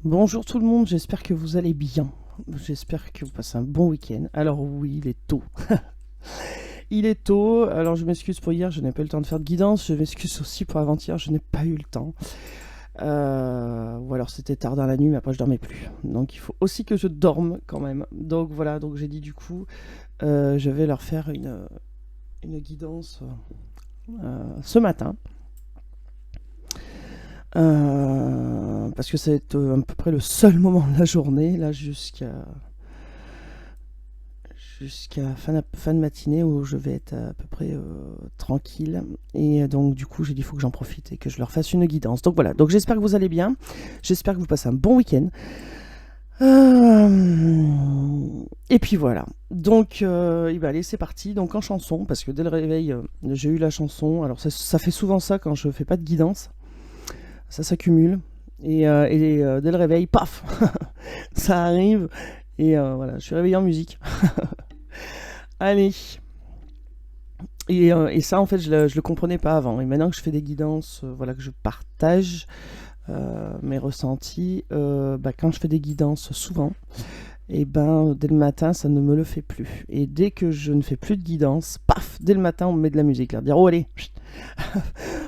Bonjour tout le monde, j'espère que vous allez bien. J'espère que vous passez un bon week-end. Alors oui, il est tôt. Il est tôt, alors je m'excuse pour hier, je n'ai pas eu le temps de faire de guidance. Je m'excuse aussi pour avant-hier, je n'ai pas eu le temps. Ou alors c'était tard dans la nuit, mais après je dormais plus. Donc il faut aussi que je dorme quand même. Donc voilà, donc j'ai dit du coup, je vais leur faire une guidance ce matin. Parce que ça va être à peu près le seul moment de la journée, là jusqu'à fin de matinée où je vais être à peu près tranquille. Et donc du coup j'ai dit il faut que j'en profite et que je leur fasse une guidance. Donc voilà, donc j'espère que vous allez bien, j'espère que vous passez un bon week-end. Et puis voilà, donc allez c'est parti, donc en chanson, parce que dès le réveil j'ai eu la chanson. Alors ça fait souvent ça quand je fais pas de guidance, ça s'accumule. Et dès le réveil, paf, ça arrive. Et voilà, je suis réveillé en musique. Allez. Et ça, en fait, je le comprenais pas avant. Et maintenant que je fais des guidances, voilà, que je partage mes ressentis, quand je fais des guidances souvent, et dès le matin, ça ne me le fait plus. Et dès que je ne fais plus de guidance, paf, dès le matin, on me met de la musique. Là, dire, oh allez,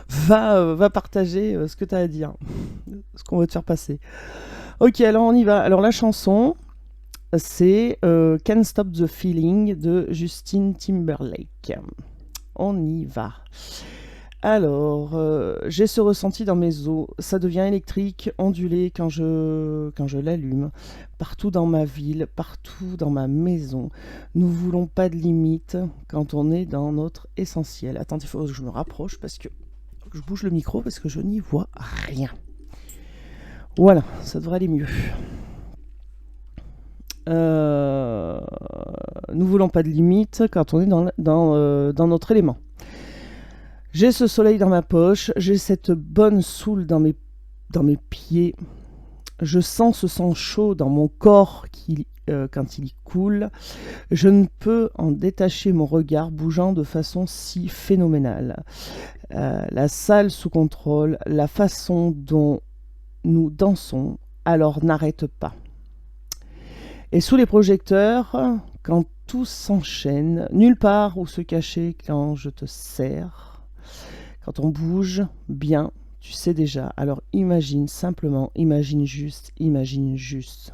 va partager ce que tu as à dire, ce qu'on va te faire passer. Ok, alors on y va. Alors la chanson, c'est Can't Stop the Feeling de Justin Timberlake. On y va. Alors, j'ai ce ressenti dans mes os. Ça devient électrique, ondulé quand je l'allume. Partout dans ma ville, partout dans ma maison. Nous voulons pas de limite quand on est dans notre essentiel. Attendez, il faut que je me rapproche parce que je bouge le micro parce que je n'y vois rien. Voilà, ça devrait aller mieux. Nous voulons pas de limite quand on est dans notre élément. J'ai ce soleil dans ma poche, j'ai cette bonne soule dans mes pieds. Je sens ce sang chaud dans mon corps quand il y coule. Je ne peux en détacher mon regard bougeant de façon si phénoménale. La salle sous contrôle, la façon dont nous dansons, alors n'arrête pas. Et sous les projecteurs, quand tout s'enchaîne, nulle part où se cacher quand je te serre. Quand on bouge bien, tu sais déjà. Alors imagine simplement, imagine juste, imagine juste.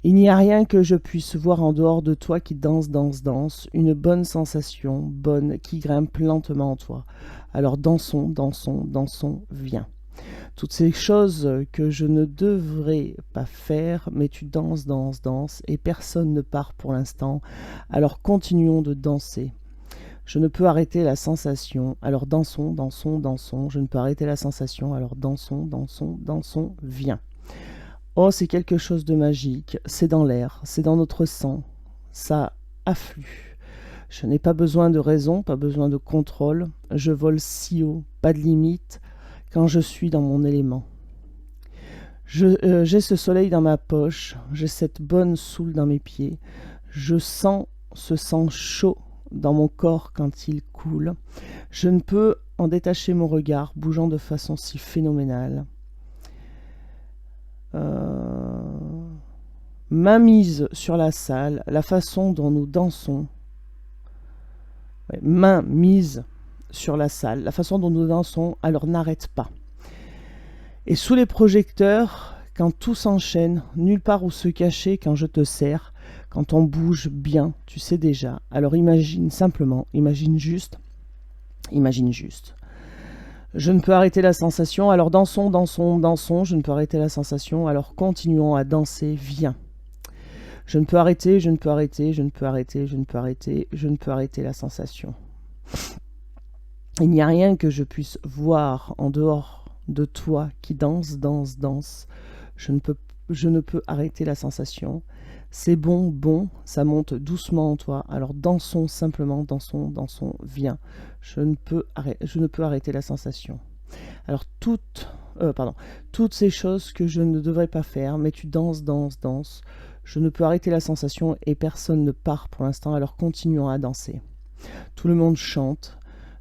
Il n'y a rien que je puisse voir en dehors de toi qui danse, danse, danse. Une bonne sensation, bonne, qui grimpe lentement en toi. Alors dansons, dansons, dansons, viens. Toutes ces choses que je ne devrais pas faire, mais tu danses, danses, danses, et personne ne part pour l'instant. Alors continuons de danser. Je ne peux arrêter la sensation, alors dansons, dansons, dansons. Je ne peux arrêter la sensation, alors dansons, dansons, dansons, viens. Oh, c'est quelque chose de magique, c'est dans l'air, c'est dans notre sang, ça afflue. Je n'ai pas besoin de raison, pas besoin de contrôle, je vole si haut, pas de limite, quand je suis dans mon élément. J'ai ce soleil dans ma poche, j'ai cette bonne soule dans mes pieds, je sens ce sang chaud dans mon corps quand il coule. Je ne peux en détacher mon regard, bougeant de façon si phénoménale. Ma mise sur la salle, la façon dont nous dansons. Main mise sur la salle, la façon dont nous dansons, alors n'arrête pas. Et sous les projecteurs, quand tout s'enchaîne, nulle part où se cacher quand je te serre, quand on bouge bien, tu sais déjà. Alors imagine simplement, imagine juste, imagine juste. Je ne peux arrêter la sensation, alors dansons, dansons, dansons, je ne peux arrêter la sensation, alors continuons à danser, viens. Je ne peux arrêter, je ne peux arrêter, je ne peux arrêter, je ne peux arrêter, je ne peux arrêter la sensation. Il n'y a rien que je puisse voir en dehors de toi qui danse, danse, danse. Je ne peux arrêter la sensation. C'est bon, bon, ça monte doucement en toi. Alors dansons simplement, dansons, dansons, viens. Je ne peux arrêter la sensation. Alors toutes ces choses que je ne devrais pas faire, mais tu danses, danses, danses. Je ne peux arrêter la sensation et personne ne part pour l'instant, alors continuons à danser. Tout le monde chante.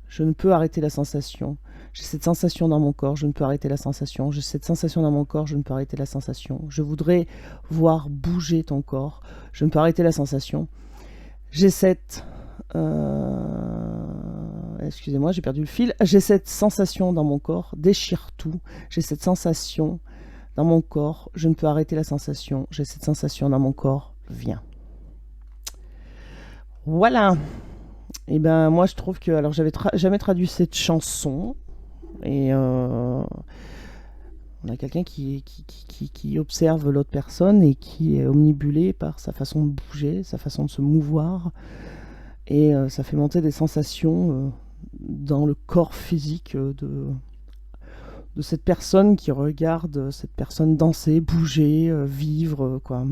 Je ne peux arrêter la sensation. J'ai cette sensation dans mon corps, je ne peux arrêter la sensation. J'ai cette sensation dans mon corps, je ne peux arrêter la sensation. Je voudrais voir bouger ton corps, je ne peux arrêter la sensation. J'ai cette... Excusez-moi, j'ai perdu le fil. J'ai cette sensation dans mon corps, déchire tout. J'ai cette sensation dans mon corps, je ne peux arrêter la sensation. J'ai cette sensation dans mon corps, viens. Voilà. Et ben moi je trouve que... Alors j'avais jamais traduit cette chanson. Et on a quelqu'un qui observe l'autre personne et qui est omnibulé par sa façon de bouger, sa façon de se mouvoir. Et ça fait monter des sensations dans le corps physique de cette personne qui regarde cette personne danser, bouger, vivre, quoi.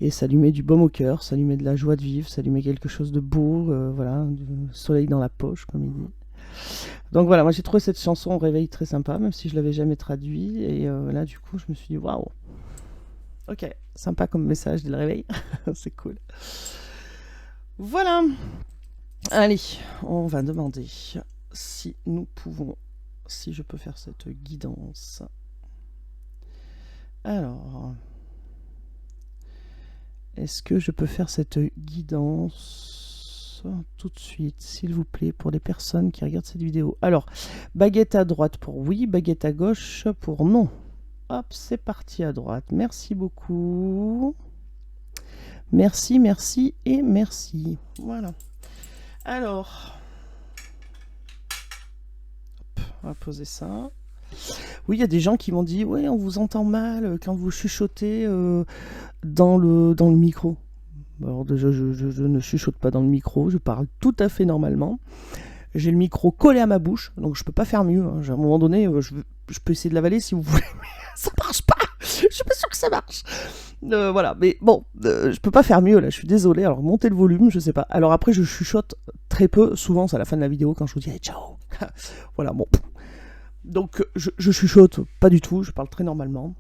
Et ça lui met du baume au cœur, ça lui met de la joie de vivre, ça lui met quelque chose de beau, voilà, du soleil dans la poche, comme il dit. Donc voilà, moi j'ai trouvé cette chanson au réveil très sympa, même si je l'avais jamais traduit. Et là, du coup, je me suis dit, waouh, ok, sympa comme message dès le réveil, c'est cool. Voilà. Allez, on va demander si nous pouvons, si je peux faire cette guidance. Alors, est-ce que je peux faire cette guidance tout de suite, s'il vous plaît, pour les personnes qui regardent cette vidéo? Alors, baguette à droite pour oui, baguette à gauche pour non. Hop, c'est parti à droite. Merci beaucoup. Merci, merci et merci. Voilà. Alors, hop, on va poser ça. Oui, il y a des gens qui m'ont dit, ouais, on vous entend mal quand vous chuchotez dans le micro. Alors déjà, je ne chuchote pas dans le micro, je parle tout à fait normalement. J'ai le micro collé à ma bouche, donc je peux pas faire mieux. Hein. À un moment donné, je peux essayer de l'avaler si vous voulez, mais ça marche pas. Je suis pas sûre que ça marche. Voilà, mais bon, je peux pas faire mieux là, je suis désolé. Alors montez le volume, je sais pas. Alors après, je chuchote très peu, souvent c'est à la fin de la vidéo quand je vous dis hey, ciao. Voilà, bon. Donc je chuchote pas du tout, je parle très normalement.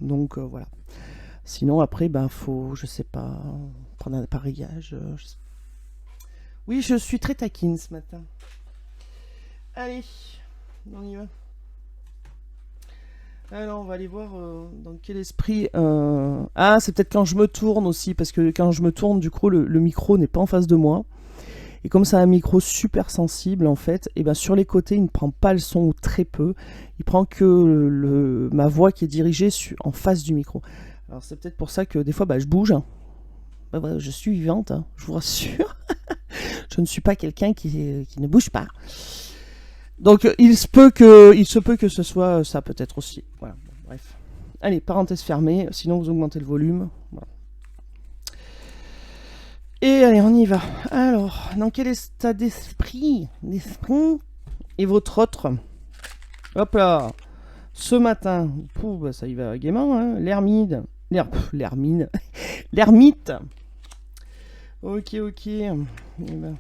Donc voilà. Sinon après, ben faut, je sais pas, prendre un appareillage. Oui, je suis très taquine ce matin. Allez, on y va. Alors, on va aller voir dans quel esprit... Ah, c'est peut-être quand je me tourne aussi, parce que quand je me tourne, du coup, le micro n'est pas en face de moi. Et comme c'est un micro super sensible, en fait, et ben sur les côtés, il ne prend pas le son ou très peu. Il prend que ma voix qui est dirigée en face du micro. Alors, c'est peut-être pour ça que des fois, bah, je bouge. Bah, voilà, je suis vivante, hein, je vous rassure. Je ne suis pas quelqu'un qui ne bouge pas. Donc il se peut que ce soit ça peut-être aussi. Voilà, bon, bref. Allez, parenthèse fermée, sinon vous augmentez le volume. Voilà. Et allez, on y va. Alors, dans quel état d'esprit est votre autre? Hop là. Ce matin, bah, ça y va gaiement, hein, l'ermite. L'ermite. Ok. Et ben,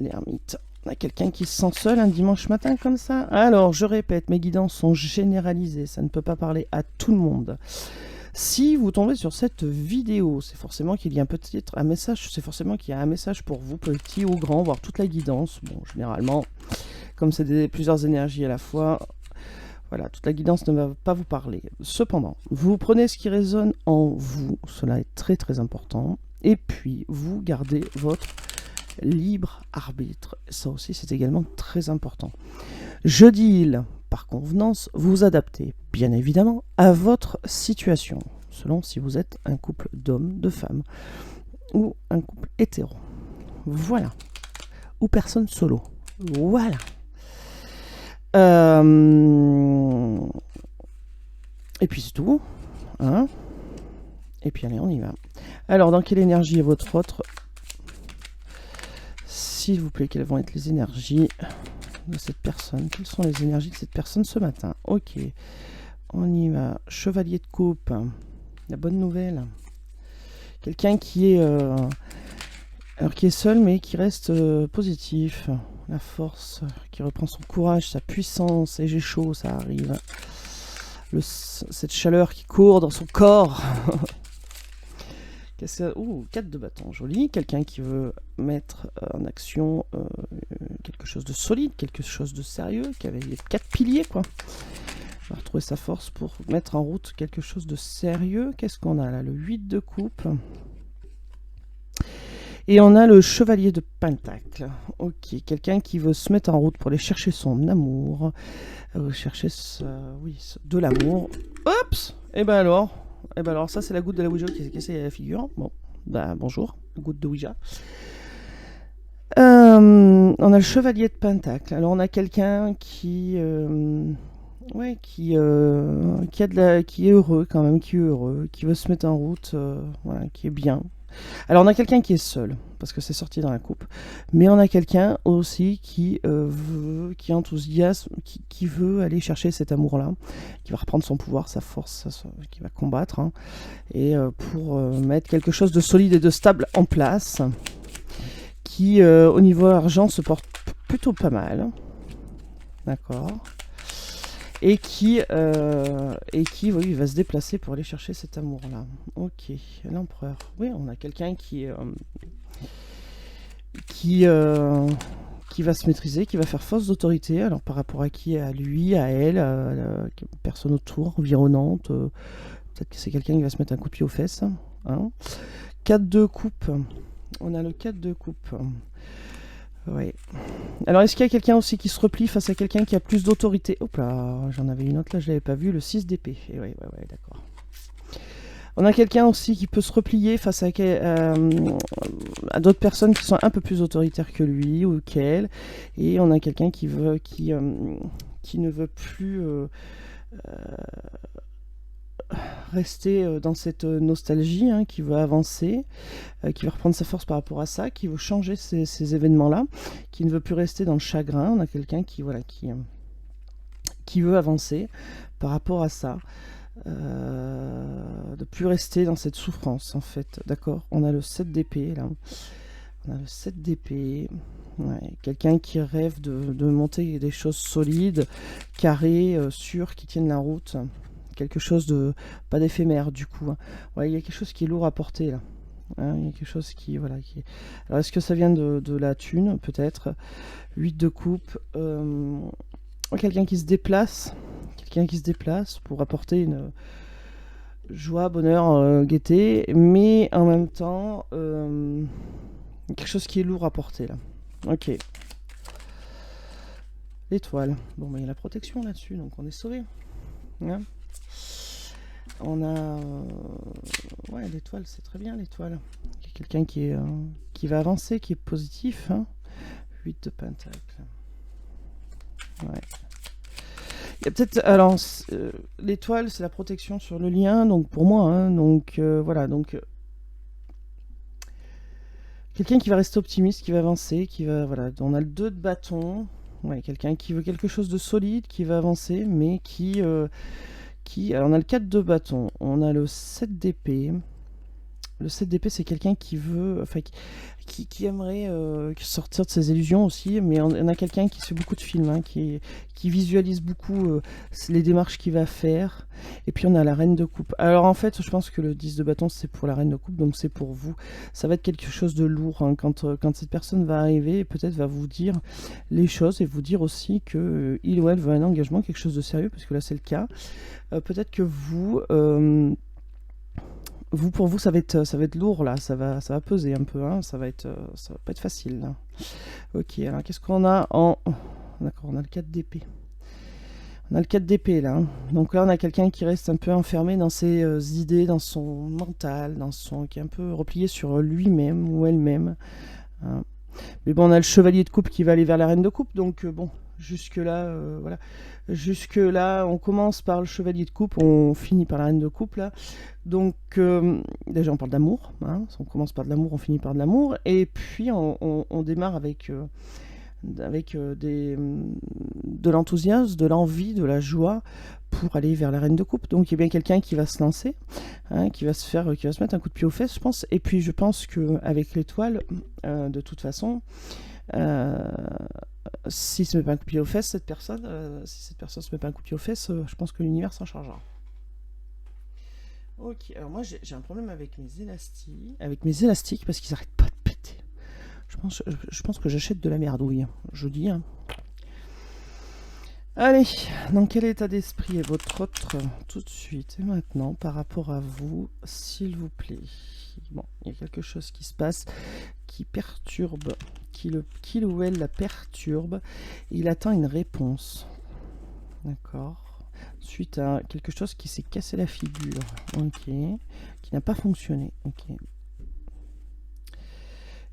l'ermite. On a quelqu'un qui se sent seul un dimanche matin comme ça. Alors, je répète, mes guidances sont généralisées. Ça ne peut pas parler à tout le monde. Si vous tombez sur cette vidéo, c'est forcément qu'il y a peut-être un message. C'est forcément qu'il y a un message pour vous, petit ou grand, voire toute la guidance. Bon, généralement, comme c'est plusieurs énergies à la fois, voilà, toute la guidance ne va pas vous parler. Cependant, vous prenez ce qui résonne en vous. Cela est très très important. Et puis, vous gardez votre libre arbitre. Ça aussi, c'est également très important. Je deal par convenance, vous adaptez, bien évidemment, à votre situation, selon si vous êtes un couple d'hommes, de femmes, ou un couple hétéro. Voilà. Ou personne solo. Voilà. Et puis c'est tout. Hein. Et puis allez, on y va. Alors, dans quelle énergie est votre autre? S'il vous plaît, quelles vont être les énergies de cette personne? Quelles sont les énergies de cette personne ce matin? Ok, on y va. Chevalier de coupe, la bonne nouvelle. Quelqu'un qui est alors qui est seul mais qui reste positif. La force, qui reprend son courage, sa puissance. Et j'ai chaud, ça arrive. Cette chaleur qui court dans son corps. Ouh, 4 de bâton, joli. Quelqu'un qui veut mettre en action quelque chose de solide, quelque chose de sérieux, qui avait les 4 piliers, quoi. Il va retrouver sa force pour mettre en route quelque chose de sérieux. Qu'est-ce qu'on a là? Le 8 de coupe. Et on a le chevalier de pentacle. Ok, quelqu'un qui veut se mettre en route pour aller chercher son amour. Chercher de l'amour. Oups! Et ben alors, ça c'est la goutte de la Ouija qui s'est cassée à la figure. Bon, bah bonjour, goutte de Ouija. On a le chevalier de pentacle. Alors on a quelqu'un qui qui est heureux quand même, qui veut se mettre en route, qui est bien. Alors on a quelqu'un qui est seul, parce que c'est sorti dans la coupe, mais on a quelqu'un aussi qui qui enthousiasme, qui veut aller chercher cet amour-là, qui va reprendre son pouvoir, sa force, qui va combattre, hein, et pour mettre quelque chose de solide et de stable en place, qui au niveau argent se porte plutôt pas mal, d'accord. Et qui oui, va se déplacer pour aller chercher cet amour-là. Ok, l'empereur. Oui, on a quelqu'un qui va se maîtriser, qui va faire force d'autorité. Alors par rapport à qui? À lui, à elle, à la personne autour, environnante. Peut-être que c'est quelqu'un qui va se mettre un coup de pied aux fesses. Hein. 4 de coupe. On a le 4 de coupe. Oui. Alors, est-ce qu'il y a quelqu'un aussi qui se replie face à quelqu'un qui a plus d'autorité? Hop là, j'en avais une autre là, je l'avais pas vu, le 6 d'épée. Et ouais, d'accord. On a quelqu'un aussi qui peut se replier face à d'autres personnes qui sont un peu plus autoritaires que lui ou qu'elle. Et on a quelqu'un qui ne veut plus rester dans cette nostalgie, hein, qui veut avancer, qui veut reprendre sa force par rapport à ça, qui veut changer ces événements-là, qui ne veut plus rester dans le chagrin. On a quelqu'un qui veut avancer par rapport à ça, de plus rester dans cette souffrance, en fait. D'accord? On a le 7 d'épée, là. On a le 7 d'épée. Ouais, quelqu'un qui rêve de monter des choses solides, carrées, sûres, qui tiennent la route. Quelque chose de pas d'éphémère du coup. Hein. Ouais, il y a quelque chose qui est lourd à porter là. Hein, il y a quelque chose qui. Alors est-ce que ça vient de la thune peut-être? 8 de coupe. Quelqu'un qui se déplace. Quelqu'un qui se déplace pour apporter une joie, bonheur, gaieté, mais en même temps quelque chose qui est lourd à porter là. Ok. L'étoile. Bon, il y a la protection là-dessus, donc on est sauvé. Hein. On a l'étoile, c'est très bien l'étoile. Il y a quelqu'un qui va avancer, qui est positif. Hein. 8 de pentacle. Ouais. Il y a peut-être alors l'étoile, c'est la protection sur le lien, donc pour moi, hein, donc voilà, donc quelqu'un qui va rester optimiste, qui va avancer, qui va on a le 2 de bâton. Ouais, quelqu'un qui veut quelque chose de solide, qui va avancer, mais alors on a le 4 de bâton, on a le 7 d'épée. Le 7 d'épée, c'est quelqu'un qui veut, qui aimerait sortir de ses illusions aussi, mais on a quelqu'un qui fait beaucoup de films, hein, qui visualise beaucoup les démarches qu'il va faire. Et puis on a la reine de coupe. Alors en fait, je pense que le 10 de bâton, c'est pour la reine de coupe, donc c'est pour vous. Ça va être quelque chose de lourd, hein, quand cette personne va arriver, peut-être va vous dire les choses et vous dire aussi que il ou elle veut un engagement, quelque chose de sérieux, parce que là c'est le cas. Peut-être que pour vous, ça va être lourd là, ça va peser un peu, hein, ça va pas être facile là. Ok, alors qu'est-ce qu'on a D'accord, on a le 4 d'épée. On a le 4 d'épée là. Hein. Donc là, on a quelqu'un qui reste un peu enfermé dans ses idées, dans son mental, qui est un peu replié sur lui-même ou elle-même. Hein. Mais bon, on a le chevalier de coupe qui va aller vers la reine de coupe, donc bon. Jusque-là, voilà. Jusque-là, on commence par le chevalier de coupe, on finit par la reine de coupe, là. Donc, déjà, on parle d'amour. Hein. On commence par de l'amour, on finit par de l'amour. Et puis, on démarre avec de l'enthousiasme, de l'envie, de la joie pour aller vers la reine de coupe. Donc, il y a bien quelqu'un qui va se lancer, hein, qui va se mettre un coup de pied aux fesses, je pense. Et puis, je pense qu'avec l'étoile, de toute façon... si se met pas un coup de pied aux fesses, cette personne se met pas un coup de pied aux fesses, je pense que l'univers s'en chargera. Ok, alors moi j'ai un problème avec mes élastiques. Avec mes élastiques parce qu'ils arrêtent pas de péter. Je pense que j'achète de la merdouille. Je dis. Hein. Allez, dans quel état d'esprit est votre autre tout de suite et maintenant par rapport à vous, s'il vous plaît? Bon, il y a quelque chose qui se passe qui perturbe, qui ou elle la perturbe. Il attend une réponse. D'accord. Suite à quelque chose qui s'est cassé la figure. Ok. Qui n'a pas fonctionné. Ok.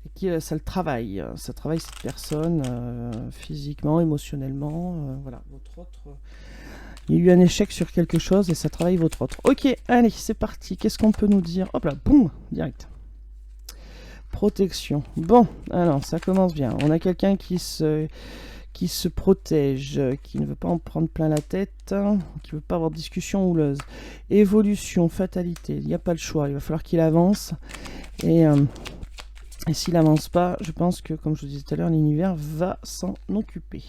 Et qui, ça le travaille. Ça travaille cette personne physiquement, émotionnellement. Voilà. Votre autre. Il y a eu un échec sur quelque chose et ça travaille votre autre. Ok, allez, c'est parti. Qu'est-ce qu'on peut nous dire? Hop là, boum, direct. Protection. Bon, alors ça commence bien. On a quelqu'un qui se protège, qui ne veut pas en prendre plein la tête, qui ne veut pas avoir de discussion houleuse. Évolution, fatalité, il n'y a pas le choix, il va falloir qu'il avance. Et s'il n'avance pas, je pense que, comme je vous disais tout à l'heure, l'univers va s'en occuper.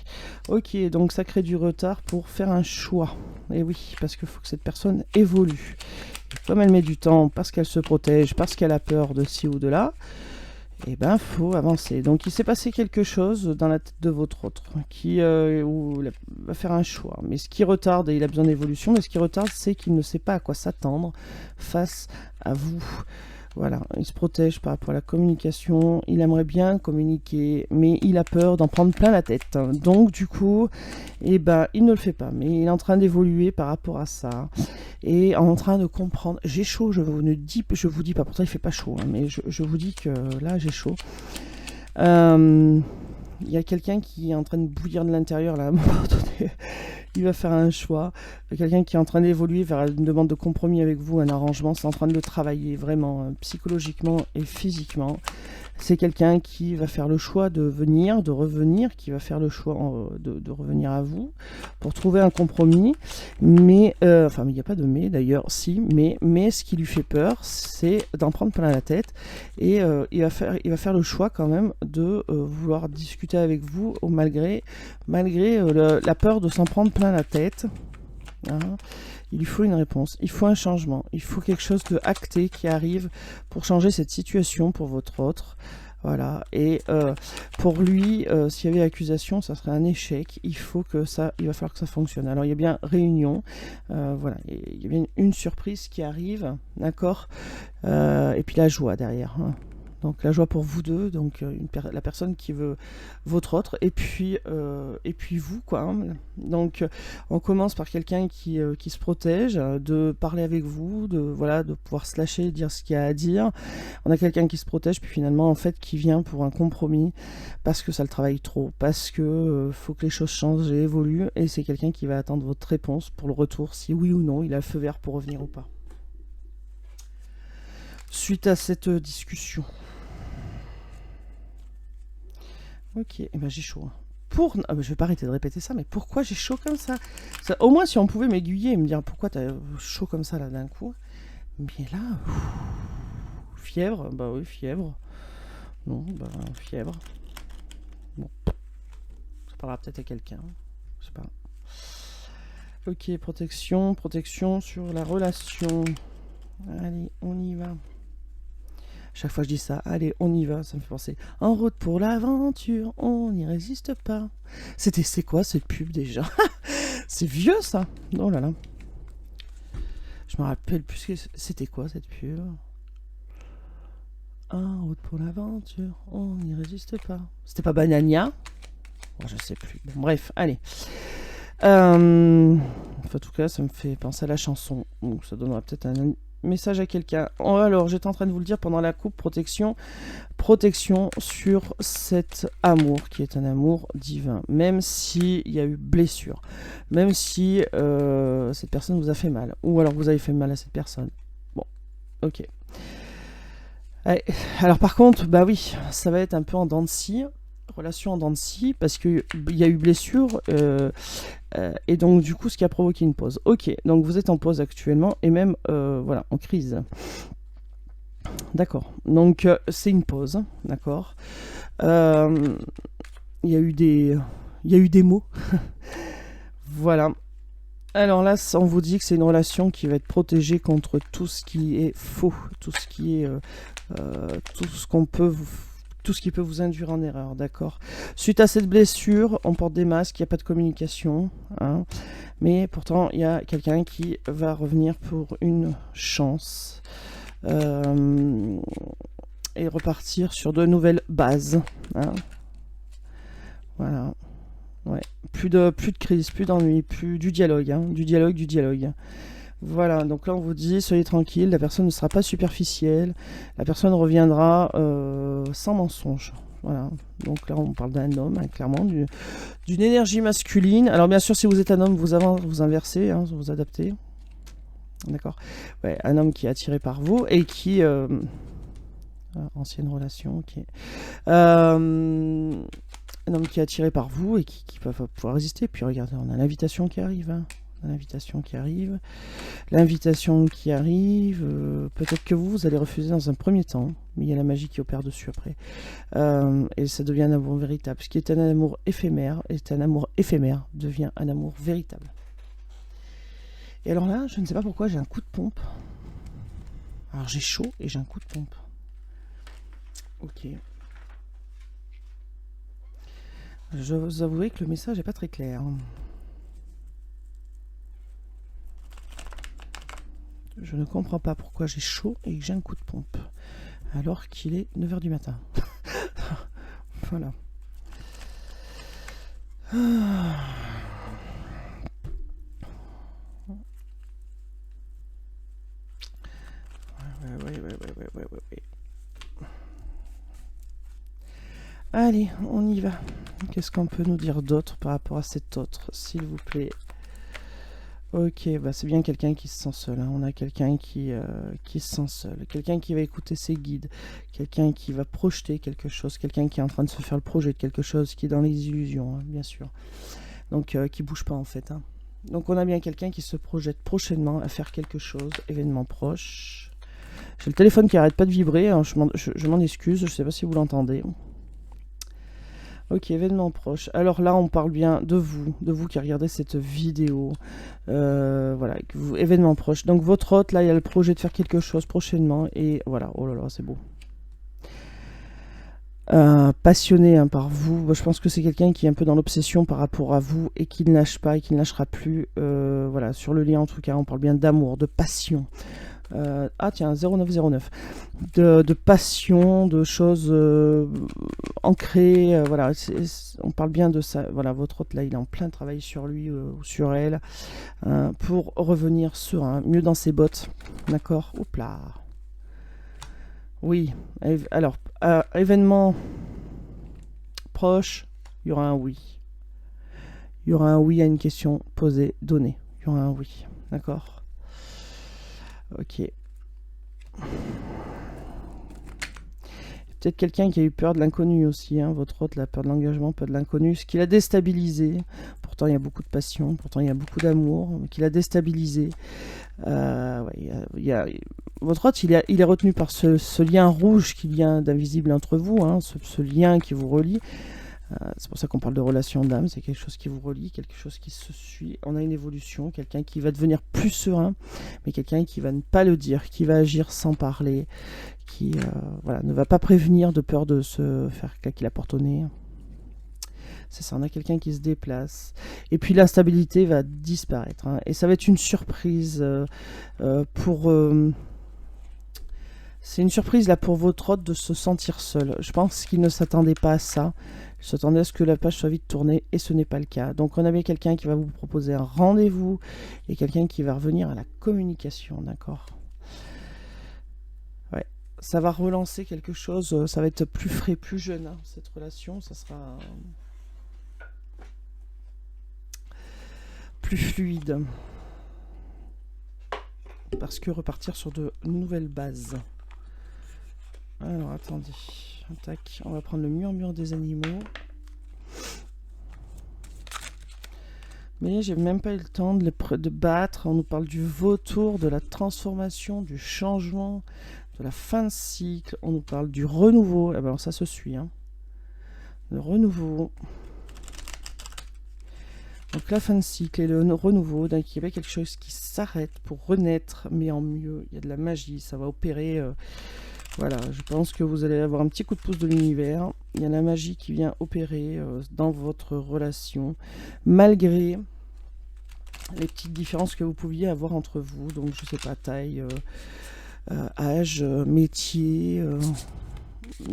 Ok, donc ça crée du retard pour faire un choix. Et oui, parce qu'il faut que cette personne évolue. Et comme elle met du temps, parce qu'elle se protège, parce qu'elle a peur de ci ou de là, eh ben, faut avancer. Donc, il s'est passé quelque chose dans la tête de votre autre qui va faire un choix. Mais ce qui retarde, et il a besoin d'évolution, mais ce qui retarde, c'est qu'il ne sait pas à quoi s'attendre face à vous. Voilà, il se protège par rapport à la communication. Il aimerait bien communiquer, mais il a peur d'en prendre plein la tête. Donc, du coup, eh ben, il ne le fait pas. Mais il est en train d'évoluer par rapport à ça. Et en train de comprendre. J'ai chaud, je vous dis pas, pourtant il fait pas chaud, hein, mais je vous dis que là, j'ai chaud. Il y a quelqu'un qui est en train de bouillir de l'intérieur, là, à un moment donné. Il va faire un choix. Quelqu'un qui est en train d'évoluer vers une demande de compromis avec vous, un arrangement, c'est en train de le travailler vraiment psychologiquement et physiquement. C'est quelqu'un qui va faire le choix de venir, de revenir, qui va faire le choix de revenir à vous pour trouver un compromis. Mais, enfin, il n'y a pas de mais d'ailleurs, si, mais ce qui lui fait peur, c'est d'en prendre plein la tête. Et il va faire le choix quand même de vouloir discuter avec vous malgré la peur de s'en prendre plein la tête. Hein. Il lui faut une réponse, il faut un changement, il faut quelque chose de acté qui arrive pour changer cette situation pour votre autre. Voilà, et pour lui, s'il y avait accusation, ça serait un échec. Il va falloir que ça fonctionne. Alors il y a bien réunion, voilà, il y a bien une surprise qui arrive, d'accord, et puis la joie derrière. Hein. Donc la joie pour vous deux, donc la personne qui veut votre autre, et puis vous, quoi. Hein. Donc on commence par quelqu'un qui se protège, de parler avec vous, de pouvoir se lâcher, dire ce qu'il y a à dire. On a quelqu'un qui se protège, puis finalement en fait qui vient pour un compromis, parce que ça le travaille trop, parce que faut que les choses changent et évoluent, et c'est quelqu'un qui va attendre votre réponse pour le retour, si oui ou non il a le feu vert pour revenir ou pas. Suite à cette discussion. Ok, et ben j'ai chaud. Je vais pas arrêter de répéter ça, mais pourquoi j'ai chaud comme ça, au moins si on pouvait m'aiguiller et me dire pourquoi t'as chaud comme ça là d'un coup. Mais là, fièvre, bah oui, fièvre. Non, bah fièvre. Bon, ça parlera peut-être à quelqu'un, je sais pas. Ok, protection sur la relation. Allez, on y va. Chaque fois que je dis ça, allez, on y va, ça me fait penser. En route pour l'aventure, on n'y résiste pas. C'est quoi cette pub déjà? C'est vieux ça. Oh là là. Je me rappelle plus que c'était quoi cette pub. En route pour l'aventure, on n'y résiste pas. C'était pas Banania? Je sais plus. Bon, bref, allez. Enfin, en tout cas, ça me fait penser à la chanson. Donc ça donnera peut-être un message à quelqu'un. Alors, j'étais en train de vous le dire pendant la coupe, protection sur cet amour qui est un amour divin, même s'il y a eu blessure, même si cette personne vous a fait mal, ou alors vous avez fait mal à cette personne. Bon, ok. Allez. Alors par contre, bah oui, ça va être un peu en dents de scie, relation en dents de scie, parce qu'il y a eu blessure, et donc du coup ce qui a provoqué une pause. Ok, donc vous êtes en pause actuellement, et même voilà, en crise. D'accord, donc c'est une pause, d'accord. Il y a eu des mots. Voilà. Alors là, on vous dit que c'est une relation qui va être protégée contre tout ce qui est faux, tout ce qui est tout ce qu'on peut vous, tout ce qui peut vous induire en erreur, d'accord. Suite à cette blessure, on porte des masques, il n'y a pas de communication, hein, mais pourtant il y a quelqu'un qui va revenir pour une chance et repartir sur de nouvelles bases, hein. Voilà. Ouais. Plus de crise, plus d'ennui, plus du dialogue, hein. Du dialogue. Voilà, donc là on vous dit, soyez tranquille, la personne ne sera pas superficielle, la personne reviendra sans mensonge. Voilà, donc là on parle d'un homme, hein, clairement, d'une énergie masculine. Alors bien sûr, si vous êtes un homme, vous inversez, hein, vous adaptez. D'accord. Ouais, un homme qui est attiré par vous et qui... ancienne relation, ok. Un homme qui est attiré par vous et qui va pouvoir résister. Puis regardez, on a l'invitation qui arrive, hein. L'invitation qui arrive. Peut-être que vous allez refuser dans un premier temps, mais il y a la magie qui opère dessus après. Et ça devient un amour véritable. Ce qui est un amour éphémère, devient un amour véritable. Et alors là, je ne sais pas pourquoi, j'ai un coup de pompe. Alors j'ai chaud et j'ai un coup de pompe. Ok. Je vais vous avouer que le message n'est pas très clair. Je ne comprends pas pourquoi j'ai chaud et que j'ai un coup de pompe. Alors qu'il est 9h du matin. Voilà. Ouais. Allez, on y va. Qu'est-ce qu'on peut nous dire d'autre par rapport à cet autre, s'il vous plaît? Ok, bah c'est bien quelqu'un qui se sent seul, hein. On a quelqu'un qui se sent seul, quelqu'un qui va écouter ses guides, quelqu'un qui va projeter quelque chose, quelqu'un qui est en train de se faire le projet de quelque chose, qui est dans les illusions, hein, bien sûr. Donc qui bouge pas en fait, hein. Donc on a bien quelqu'un qui se projette prochainement à faire quelque chose, événement proche. J'ai le téléphone qui arrête pas de vibrer, hein. Je m'en excuse, je sais pas si vous l'entendez. Ok, événement proche. Alors là, on parle bien de vous qui regardez cette vidéo. Voilà, événement proche. Donc votre hôte, là, il y a le projet de faire quelque chose prochainement. Et voilà, oh là là, c'est beau. Passionné, hein, par vous. Moi, je pense que c'est quelqu'un qui est un peu dans l'obsession par rapport à vous et qui ne lâche pas et qui ne lâchera plus. Voilà, sur le lien en tout cas, on parle bien d'amour, de passion. Ah tiens, 0909. De passion, de choses ancrées. Voilà, on parle bien de ça. Voilà, votre hôte là, il est en plein travail sur lui ou sur elle pour revenir serein, mieux dans ses bottes. D'accord. Hop là. Oui. Alors, événement proche, il y aura un oui. Il y aura un oui à une question posée, donnée. Il y aura un oui. D'accord. Ok. Peut-être quelqu'un qui a eu peur de l'inconnu aussi, hein. Votre hôte, la peur de l'engagement, peur de l'inconnu, ce qui l'a déstabilisé. Pourtant, il y a beaucoup de passion, pourtant, il y a beaucoup d'amour, mais qui l'a déstabilisé. Votre hôte, il est retenu par ce lien rouge qu'il y a d'invisible entre vous, hein, ce lien qui vous relie. C'est pour ça qu'on parle de relation d'âme, c'est quelque chose qui vous relie, quelque chose qui se suit. On a une évolution, quelqu'un qui va devenir plus serein, mais quelqu'un qui va ne pas le dire, qui va agir sans parler, qui voilà, ne va pas prévenir de peur de se faire claquer la porte au nez. C'est ça, on a quelqu'un qui se déplace. Et puis l'instabilité va disparaître, hein, et ça va être une surprise pour... c'est une surprise là pour votre hôte de se sentir seul. Je pense qu'il ne s'attendait pas à ça. Il s'attendait à ce que la page soit vite tournée et ce n'est pas le cas. Donc on avait quelqu'un qui va vous proposer un rendez-vous et quelqu'un qui va revenir à la communication, d'accord? Ouais, ça va relancer quelque chose, ça va être plus frais, plus jeune, hein, cette relation, ça sera plus fluide. Parce que repartir sur de nouvelles bases. Alors attendez, tac, on va prendre le murmure des animaux. Mais j'ai même pas eu le temps de battre. On nous parle du vautour, de la transformation, du changement, de la fin de cycle. On nous parle du renouveau. Eh ben alors ça se suit, hein. Le renouveau. Donc la fin de cycle et le renouveau, donc il y avait quelque chose qui s'arrête pour renaître, mais en mieux. Il y a de la magie, ça va opérer. Voilà, je pense que vous allez avoir un petit coup de pouce de l'univers. Il y a la magie qui vient opérer dans votre relation, malgré les petites différences que vous pouviez avoir entre vous. Donc je sais pas, taille, âge, métier,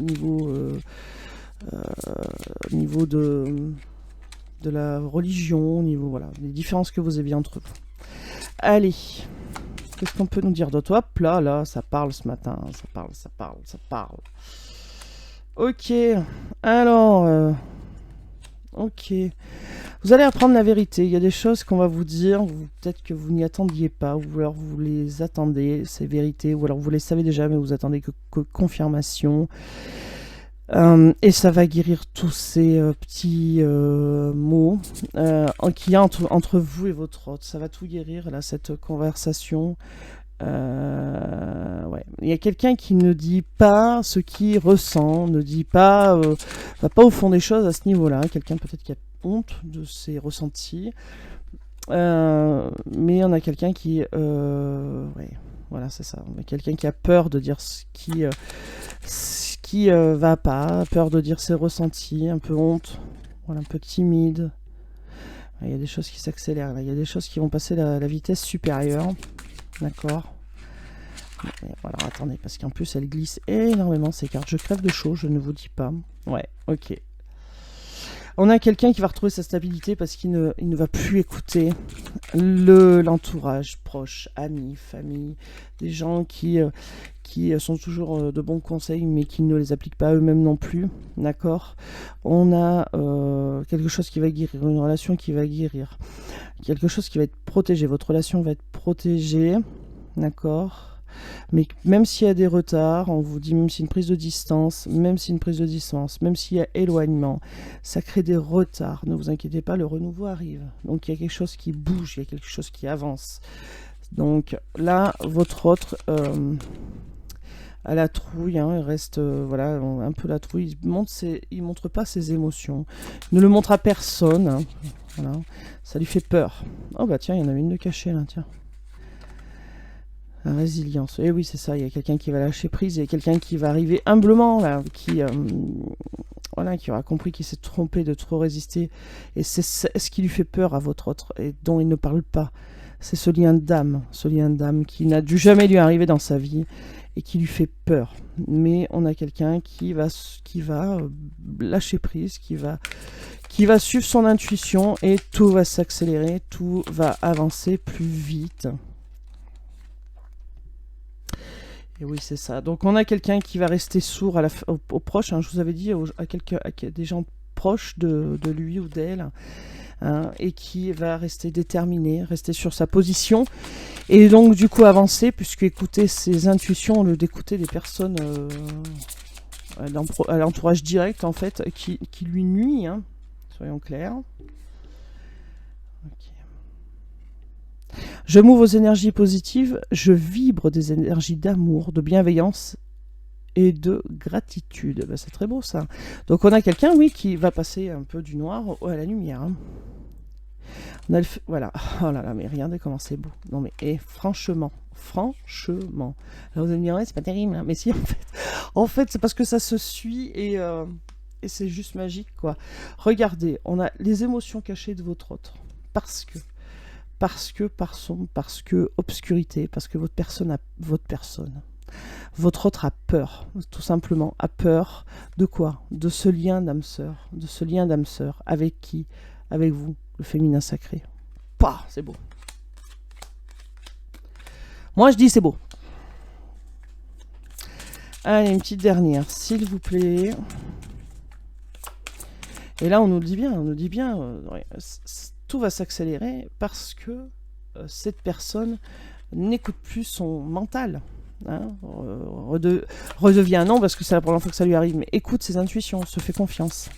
niveau de la religion, niveau, voilà, les différences que vous aviez entre vous. Allez, qu'est-ce qu'on peut nous dire d'autre? Hop là, ça parle ce matin, ça parle. Ok, alors, ok. Vous allez apprendre la vérité. Il y a des choses qu'on va vous dire, peut-être que vous n'y attendiez pas, ou alors vous les attendez, ces vérités, ou alors vous les savez déjà, mais vous attendez que confirmation. Et ça va guérir tous ces petits mots qu'il y a entre vous et votre hôte. Ça va tout guérir, là, cette conversation. Ouais. Il y a quelqu'un qui ne dit pas ce qu'il ressent, ne dit pas, va pas au fond des choses à ce niveau-là. Quelqu'un peut-être qui a honte de ses ressentis. Mais on a quelqu'un qui... ouais, voilà, c'est ça. On a quelqu'un qui a peur de dire ce qui va pas, peur de dire ses ressentis, un peu honte, voilà, un peu timide. Il y a des choses qui s'accélèrent, il y a des choses qui vont passer la vitesse supérieure. D'accord. Alors attendez, parce qu'en plus elle glisse énormément ces cartes. Je crève de chaud, je ne vous dis pas. Ouais, ok. On a quelqu'un qui va retrouver sa stabilité parce qu'il ne va plus écouter l'entourage proche, amis, famille, des gens qui sont toujours de bons conseils mais qui ne les appliquent pas eux-mêmes non plus. D'accord. On a quelque chose qui va guérir, une relation qui va guérir, quelque chose qui va être protégé. Votre relation va être protégée. D'accord. Mais même s'il y a des retards, on vous dit, même s'il y a une prise de distance, même s'il y a éloignement, ça crée des retards. Ne vous inquiétez pas, le renouveau arrive. Donc il y a quelque chose qui bouge, il y a quelque chose qui avance. Donc là, votre autre à la trouille, hein, il reste voilà, un peu la trouille. Il montre pas ses émotions. Il ne le montre à personne. Hein. Voilà. Ça lui fait peur. Oh bah tiens, il y en avait une de cachée là, tiens. La résilience. Et oui, c'est ça, il y a quelqu'un qui va lâcher prise, il y a quelqu'un qui va arriver humblement, là, voilà, qui aura compris qu'il s'est trompé de trop résister. Et c'est ce qui lui fait peur à votre autre, et dont il ne parle pas. C'est ce lien d'âme qui n'a dû jamais lui arriver dans sa vie, et qui lui fait peur. Mais on a quelqu'un qui va lâcher prise, qui va suivre son intuition, et tout va s'accélérer, tout va avancer plus vite. Et oui, c'est ça. Donc on a quelqu'un qui va rester sourd aux proches. Hein, je vous avais dit à des gens proches de lui ou d'elle, hein, et qui va rester déterminé, rester sur sa position, et donc du coup avancer, puisque écouter ses intuitions au lieu d'écouter des personnes à l'entourage direct, en fait, qui lui nuit, hein, soyons clairs. Ok. Je m'ouvre aux énergies positives, je vibre des énergies d'amour, de bienveillance et de gratitude. Ben, c'est très beau ça. Donc on a quelqu'un, oui, qui va passer un peu du noir à la lumière. Hein. On a voilà. Oh là là, mais regardez comment c'est beau. Non mais, franchement. Alors vous allez me dire, ouais, c'est pas terrible. Hein. Mais si, en fait, c'est parce que ça se suit et c'est juste magique, quoi. Regardez, on a les émotions cachées de votre autre. Parce que obscurité, parce que votre autre a peur, tout simplement, a peur de quoi? De ce lien d'âme sœur, avec qui? Avec vous, le féminin sacré. Pah, c'est beau. Moi je dis c'est beau. Allez, une petite dernière, s'il vous plaît. Et là on nous dit bien, tout va s'accélérer parce que cette personne n'écoute plus son mental. Hein, redevient non, parce que c'est la première fois que ça lui arrive, mais écoute ses intuitions, se fait confiance.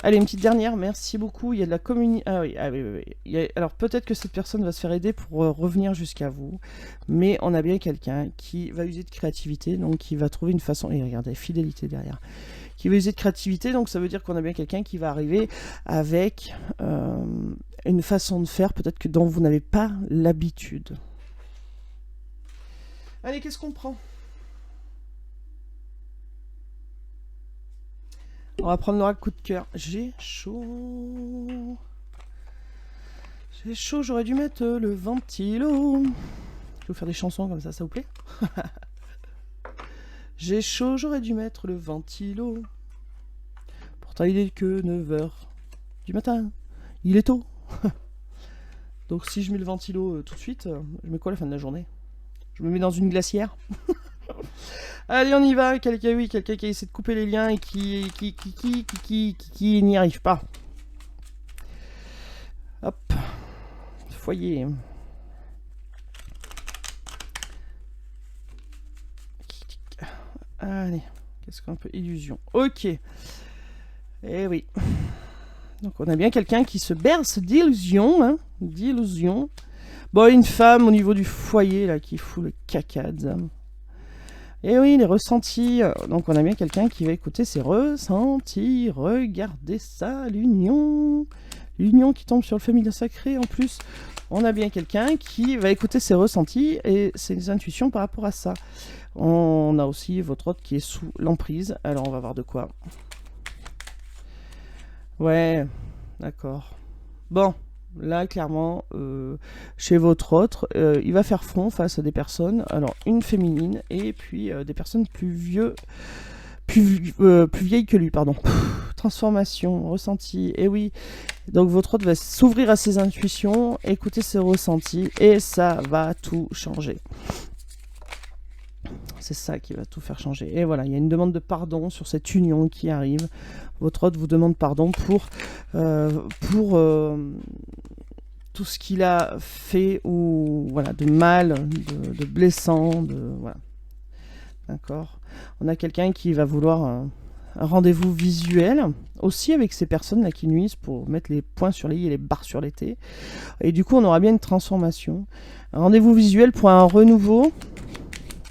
Allez, une petite dernière, merci beaucoup. Il y a de la communication. Ah oui. Alors peut-être que cette personne va se faire aider pour revenir jusqu'à vous, mais on a bien quelqu'un qui va user de créativité, donc qui va trouver une façon. Et regardez, fidélité derrière. qui veut user de créativité. Donc ça veut dire qu'on a bien quelqu'un qui va arriver avec une façon de faire peut-être que dont vous n'avez pas l'habitude. Allez, qu'est-ce qu'on prend? On va prendre l'oracle coup de cœur. J'ai chaud. J'ai chaud, j'aurais dû mettre le ventilo. Je vais vous faire des chansons comme ça vous plaît? J'ai chaud, j'aurais dû mettre le ventilo. Pourtant il est que 9h du matin. Il est tôt. Donc si je mets le ventilo tout de suite, je mets quoi à la fin de la journée? Je me mets dans une glacière. Allez, on y va. Quelqu'un qui essaie de couper les liens et qui n'y arrive pas. Hop. Foyer. Allez. Qu'est-ce qu'on peut... Illusion. Ok. Eh oui. Donc on a bien quelqu'un qui se berce d'illusions. Hein, d'illusions. Bon, une femme au niveau du foyer, là, qui fout le caca. Et oui, les ressentis. Donc on a bien quelqu'un qui va écouter ses ressentis. Regardez ça, l'union. L'union qui tombe sur le féminin sacré. En plus, on a bien quelqu'un qui va écouter ses ressentis et ses intuitions par rapport à ça. On a aussi votre hôte qui est sous l'emprise. Alors on va voir de quoi. Ouais, d'accord. Bon, là clairement, chez votre hôte, il va faire front face à des personnes. Alors une féminine et puis des personnes plus vieilles que lui, pardon. Transformation, ressenti, et oui. Donc votre hôte va s'ouvrir à ses intuitions, écouter ses ressentis, et ça va tout changer. C'est ça qui va tout faire changer. Et voilà, il y a une demande de pardon sur cette union qui arrive. Votre hôte vous demande pardon pour tout ce qu'il a fait ou voilà de mal, de blessant, voilà. D'accord. On a quelqu'un qui va vouloir un rendez-vous visuel aussi avec ces personnes là qui nuisent pour mettre les points sur les i et les barres sur les t. Et du coup, on aura bien une transformation. Un rendez-vous visuel pour un renouveau.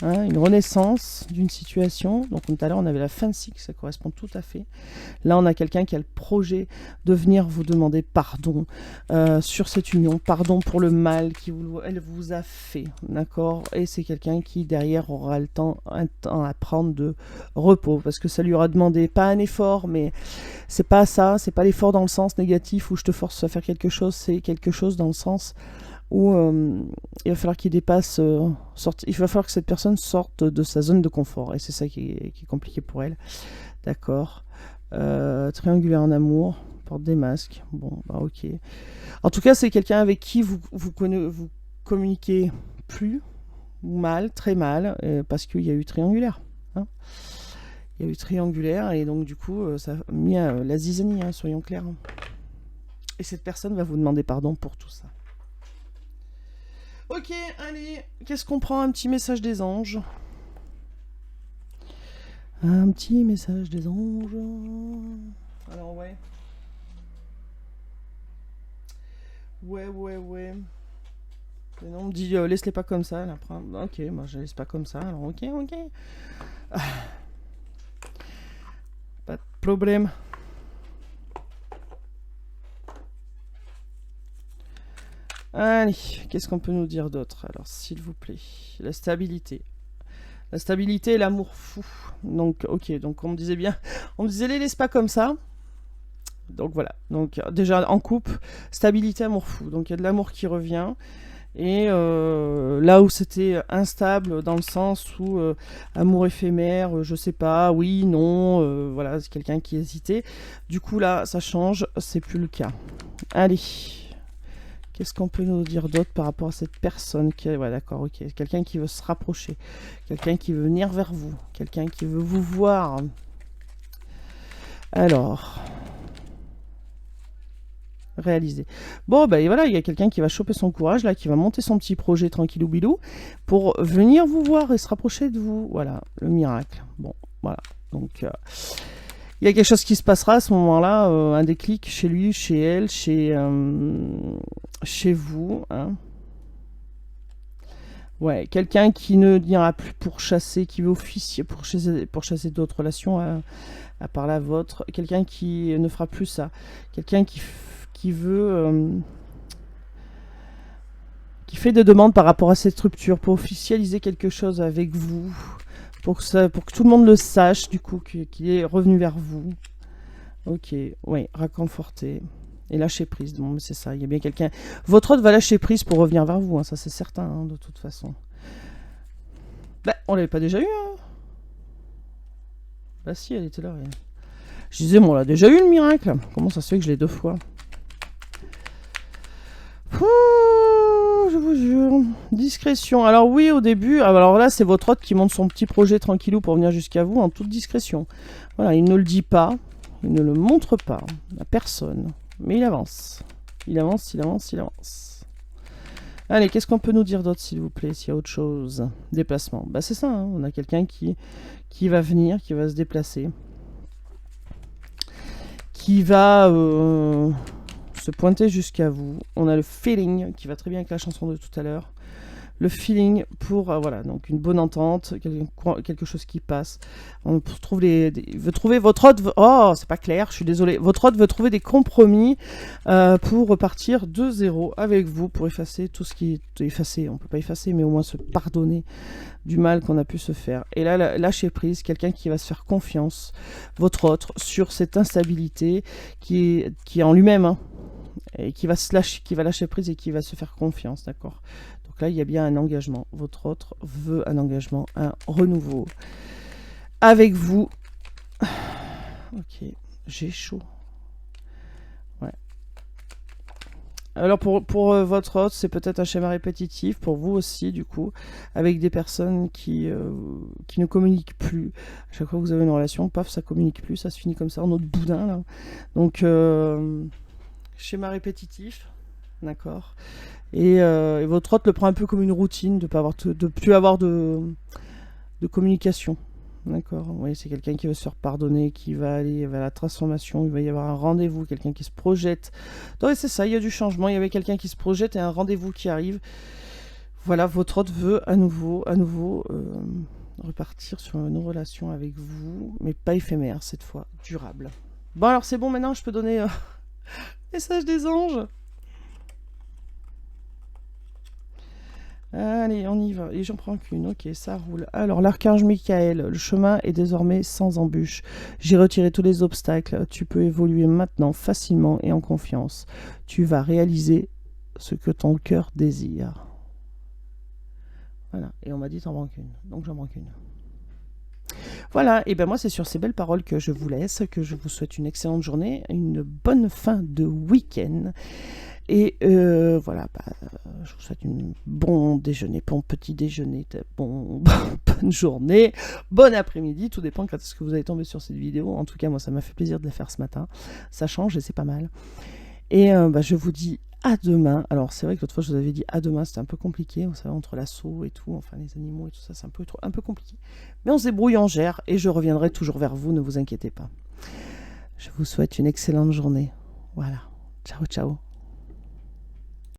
Hein, une renaissance d'une situation. Donc tout à l'heure on avait la fin de cycle, ça correspond tout à fait. Là on a quelqu'un qui a le projet de venir vous demander pardon sur cette union, pardon pour le mal qu'elle vous a fait, d'accord. Et c'est quelqu'un qui derrière aura un temps à prendre de repos, parce que ça lui aura demandé pas un effort, mais c'est pas ça, c'est pas l'effort dans le sens négatif où je te force à faire quelque chose, c'est quelque chose dans le sens où il va falloir qu'il dépasse, il va falloir que cette personne sorte de sa zone de confort, et c'est ça qui est compliqué pour elle. D'accord. Triangulaire en amour, porte des masques. Bon, bah ok. En tout cas, c'est quelqu'un avec qui vous communiquez plus, ou mal, très mal, parce qu'il y a eu triangulaire. Hein. Il y a eu triangulaire, et donc du coup, ça a mis la zizanie, hein, soyons clairs. Et cette personne va vous demander pardon pour tout ça. Ok, allez, qu'est-ce qu'on prend? Un petit message des anges. Un petit message des anges. Alors, ouais. Ouais. Mais non, on me dit, laisse-les pas comme ça. Là, ok, moi je laisse pas comme ça. Alors, ok. Ah. Pas de problème. Allez, qu'est-ce qu'on peut nous dire d'autre? Alors, s'il vous plaît, la stabilité. La stabilité et l'amour fou. Donc, ok, donc on me disait bien, on me disait les laisse pas comme ça. Donc voilà, donc déjà en couple, stabilité, amour fou. Donc il y a de l'amour qui revient. Et là où c'était instable, dans le sens où amour éphémère, je sais pas, oui, non, voilà, c'est quelqu'un qui hésitait. Du coup là, ça change, c'est plus le cas. Allez. Qu'est-ce qu'on peut nous dire d'autre par rapport à cette personne qui... Ouais, d'accord, ok. Quelqu'un qui veut se rapprocher. Quelqu'un qui veut venir vers vous. Quelqu'un qui veut vous voir. Alors... Réaliser. Bon, ben voilà, il y a quelqu'un qui va choper son courage, là, qui va monter son petit projet tranquillou bilou pour venir vous voir et se rapprocher de vous. Voilà, le miracle. Bon, voilà. Donc... il y a quelque chose qui se passera à ce moment-là, un déclic chez lui, chez elle, chez vous. Hein. Ouais, quelqu'un qui ne n'ira plus pour chasser, qui veut officier pour chasser d'autres relations à part la vôtre. Quelqu'un qui ne fera plus ça. Quelqu'un qui veut... qui fait des demandes par rapport à cette rupture, pour officialiser quelque chose avec vous, pour que tout le monde le sache, du coup, qu'il est revenu vers vous. Ok, oui, réconforter. Et lâcher prise, bon, mais c'est ça, il y a bien quelqu'un... Votre hôte va lâcher prise pour revenir vers vous, hein, ça c'est certain, hein, de toute façon. Bah, on l'avait pas déjà eu, hein. Bah si, elle était là, elle. Je disais, bon, on l'a déjà eu le miracle. Comment ça se fait que je l'ai 2 fois? Ouh, je vous jure. Discrétion. Alors oui, au début, alors là, c'est votre hôte qui monte son petit projet tranquillou pour venir jusqu'à vous en toute discrétion. Voilà, il ne le dit pas, il ne le montre pas à personne, mais il avance. Il avance, il avance, il avance. Allez, qu'est-ce qu'on peut nous dire d'autre, s'il vous plaît, s'il y a autre chose? Déplacement. Bah c'est ça, hein, on a quelqu'un qui va venir, qui va se déplacer, qui va... se pointer jusqu'à vous. On a le feeling qui va très bien avec la chanson de tout à l'heure. Le feeling pour voilà, donc une bonne entente, quelque chose qui passe. On trouve veut trouver votre hôte. Oh, c'est pas clair, je suis désolée. Votre hôte veut trouver des compromis pour repartir de zéro avec vous, pour effacer tout ce qui est effacé. On peut pas effacer, mais au moins se pardonner du mal qu'on a pu se faire. Et là, lâcher prise, quelqu'un qui va se faire confiance, votre hôte, sur cette instabilité qui est en lui-même. Hein, et qui va lâcher prise et qui va se faire confiance, d'accord. Donc là, il y a bien un engagement. Votre autre veut un engagement, un renouveau avec vous. Ok, j'ai chaud. Ouais. Alors pour votre autre, c'est peut-être un schéma répétitif, pour vous aussi, du coup, avec des personnes qui ne communiquent plus. À chaque fois que vous avez une relation, paf, ça communique plus, ça se finit comme ça, en autre boudin, là. Donc... schéma répétitif, d'accord. Et votre hôte le prend un peu comme une routine de ne plus avoir de communication, d'accord. Oui, c'est quelqu'un qui veut se faire pardonner, qui va aller vers la transformation, il va y avoir un rendez-vous, quelqu'un qui se projette. Donc c'est ça, il y a du changement, il y avait quelqu'un qui se projette et un rendez-vous qui arrive. Voilà, votre hôte veut à nouveau repartir sur une relation avec vous, mais pas éphémère cette fois, durable. Bon alors c'est bon, maintenant je peux donner... Message des anges. Allez, on y va. Et j'en prends qu'une. Ok, ça roule. Alors, l'archange Michael, le chemin est désormais sans embûche. J'ai retiré tous les obstacles. Tu peux évoluer maintenant facilement et en confiance. Tu vas réaliser ce que ton cœur désire. Voilà. Et on m'a dit t'en manques une. Donc, j'en manque une. Voilà, et ben moi c'est sur ces belles paroles que je vous laisse, que je vous souhaite une excellente journée, une bonne fin de week-end. Et voilà, je vous souhaite un bon déjeuner, bon petit déjeuner, bonne journée, bon après-midi, tout dépend quand est-ce que vous allez tomber sur cette vidéo. En tout cas, moi ça m'a fait plaisir de la faire ce matin, ça change et c'est pas mal. Et je vous dis à demain. Alors c'est vrai que l'autre fois je vous avais dit à demain, c'était un peu compliqué, vous savez, entre l'assaut et tout, enfin les animaux et tout ça, c'est un peu compliqué. Mais on se débrouille, on gère, et je reviendrai toujours vers vous, ne vous inquiétez pas. Je vous souhaite une excellente journée. Voilà, ciao ciao.